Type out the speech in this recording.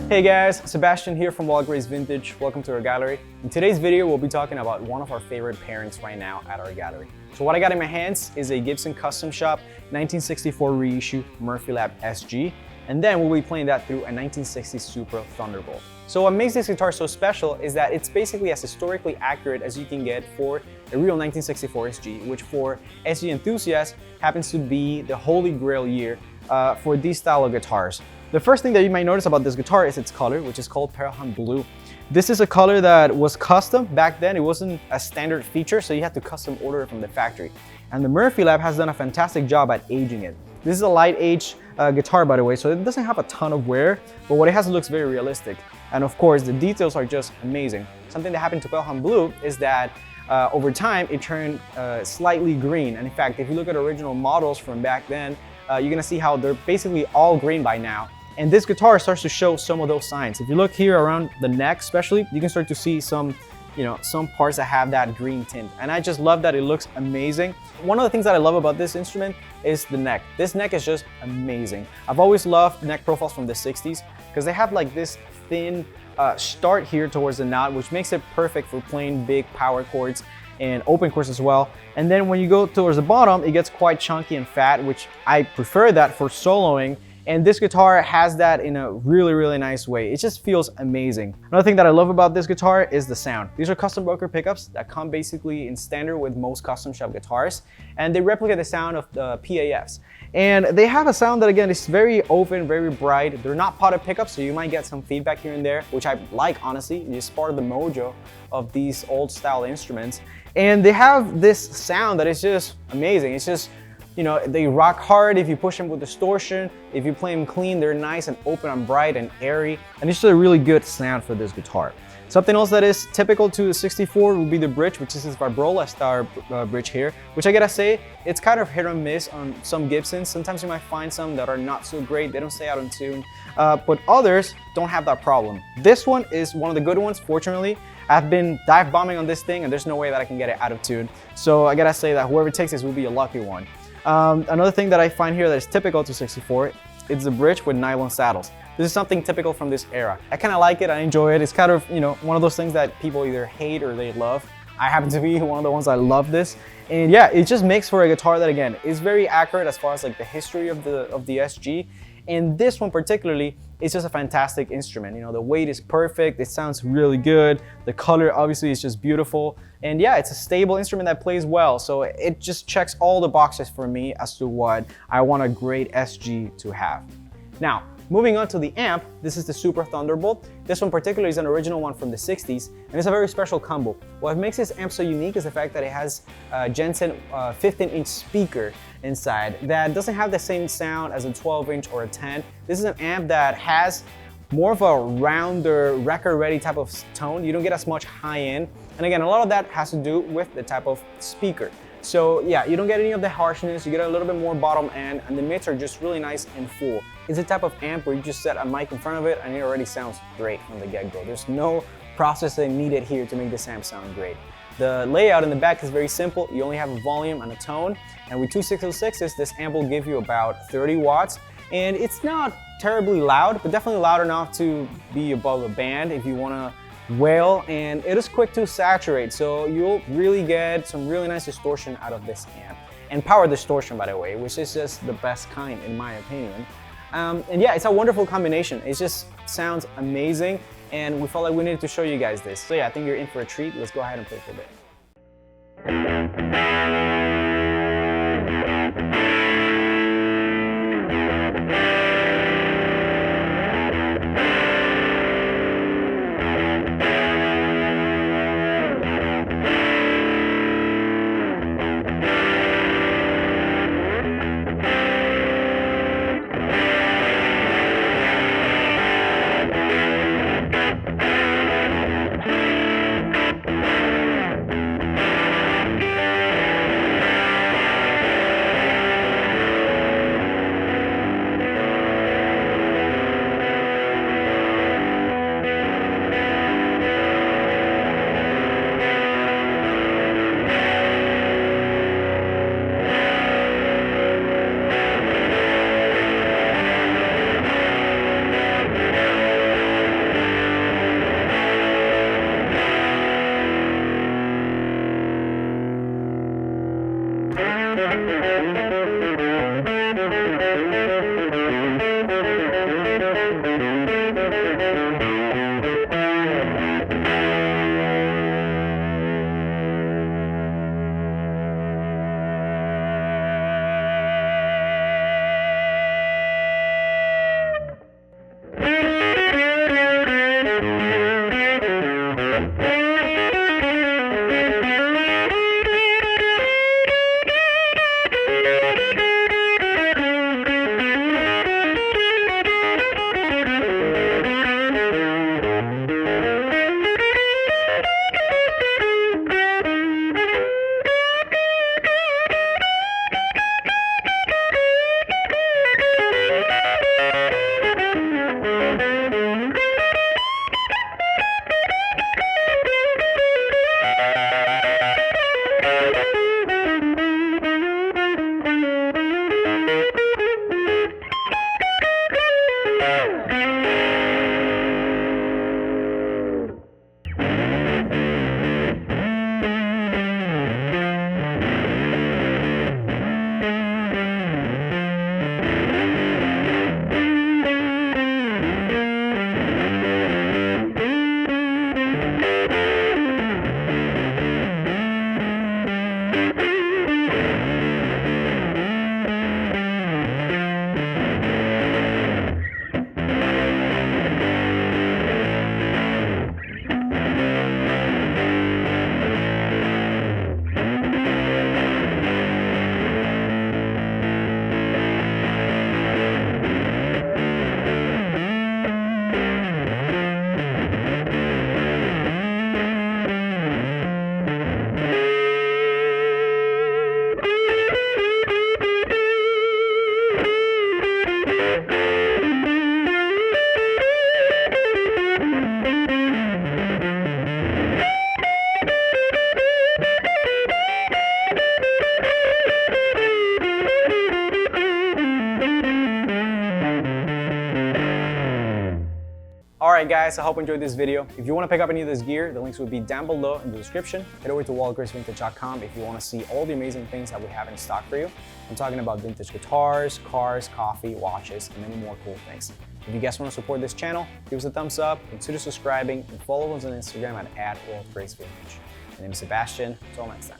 Hey guys, Sebastian here from Walgrace Vintage. Welcome to our gallery. In today's video, we'll be talking about one of our favorite pairings right now at our gallery. So what I got in my hands is a Gibson Custom Shop 1964 reissue Murphy Lab SG, and then we'll be playing that through a 1960s Supro Thunderbolt. So what makes this guitar so special is that it's basically as historically accurate as you can get for a real 1964 SG, which for SG enthusiasts happens to be the holy grail year for these style of guitars. The first thing that you might notice about this guitar is its color, which is called Pelham blue. This is a color that was custom back then. It wasn't a standard feature, so you had to custom order it from the factory. And the Murphy Lab has done a fantastic job at aging it. This is a light age guitar, by the way, so it doesn't have a ton of wear, but what it has looks very realistic. And of course, the details are just amazing. Something that happened to Pelham blue is that over time, it turned slightly green. And in fact, if you look at original models from back then, you're gonna see how they're basically all green by now. And this guitar starts to show some of those signs. If you look here around the neck especially, you can start to see some parts that have that green tint. And I just love that it looks amazing. One of the things that I love about this instrument is the neck. This neck is just amazing. I've always loved neck profiles from the 60s because they have like this thin start here towards the knot, which makes it perfect for playing big power chords and open chords as well. And then when you go towards the bottom, it gets quite chunky and fat, which I prefer that for soloing. And this guitar has that in a really, really nice way. It just feels amazing. Another thing that I love about this guitar is the sound. These are custom broker pickups that come basically in standard with most custom shop guitars, and they replicate the sound of the PAFs. And they have a sound that, again, is very open, very bright. They're not potted pickups, so you might get some feedback here and there, which I like, honestly. It's part of the mojo of these old style instruments. And they have this sound that is just amazing. It's just, they rock hard if you push them with distortion. If you play them clean, they're nice and open and bright and airy. And it's just a really good sound for this guitar. Something else that is typical to the 64 would be the bridge, which is this Vibrola style bridge here, which I gotta say, it's kind of hit or miss on some Gibsons. Sometimes you might find some that are not so great. They don't stay out in tune, but others don't have that problem. This one is one of the good ones, fortunately. I've been dive bombing on this thing and there's no way that I can get it out of tune. So I gotta say that whoever takes this will be a lucky one. Another thing that I find here that is typical to 64, it's the bridge with nylon saddles. This is something typical from this era. I kind of like it, I enjoy it. It's kind of, one of those things that people either hate or they love. I happen to be one of the ones that love this. And yeah, it just makes for a guitar that, again, is very accurate as far as like the history of the SG. And this one particularly is just a fantastic instrument. The weight is perfect, it sounds really good. The color obviously is just beautiful. And yeah, it's a stable instrument that plays well. So it just checks all the boxes for me as to what I want a great SG to have. Now, moving on to the amp, this is the Supro Thunderbolt. This one particularly is an original one from the 60s, and it's a very special combo. What makes this amp so unique is the fact that it has a Gibson 15-inch speaker inside that doesn't have the same sound as a 12-inch or a 10. This is an amp that has more of a rounder, record-ready type of tone. You don't get as much high-end. And again, a lot of that has to do with the type of speaker. So yeah, you don't get any of the harshness, you get a little bit more bottom end, and the mids are just really nice and full. It's a type of amp where you just set a mic in front of it and it already sounds great from the get-go. There's no processing needed here to make this amp sound great. The layout in the back is very simple. You only have a volume and a tone, and with two 606s, this amp will give you about 30 watts, and it's not terribly loud, but definitely loud enough to be above a band if you want to wail, and it is quick to saturate, so you'll really get some really nice distortion out of this amp. And power distortion, by the way, which is just the best kind in my opinion. And yeah, it's a wonderful combination. It just sounds amazing, and we felt like we needed to show you guys this. So yeah, I think you're in for a treat. Let's go ahead and play for a bit. Alright guys, I hope you enjoyed this video. If you want to pick up any of this gear, the links will be down below in the description. Head over to wallgracevintage.com if you want to see all the amazing things that we have in stock for you. I'm talking about vintage guitars, cars, coffee, watches, and many more cool things. If you guys want to support this channel, give us a thumbs up, consider subscribing, and follow us on Instagram at @wallgracevintage. My name is Sebastian. Until next time.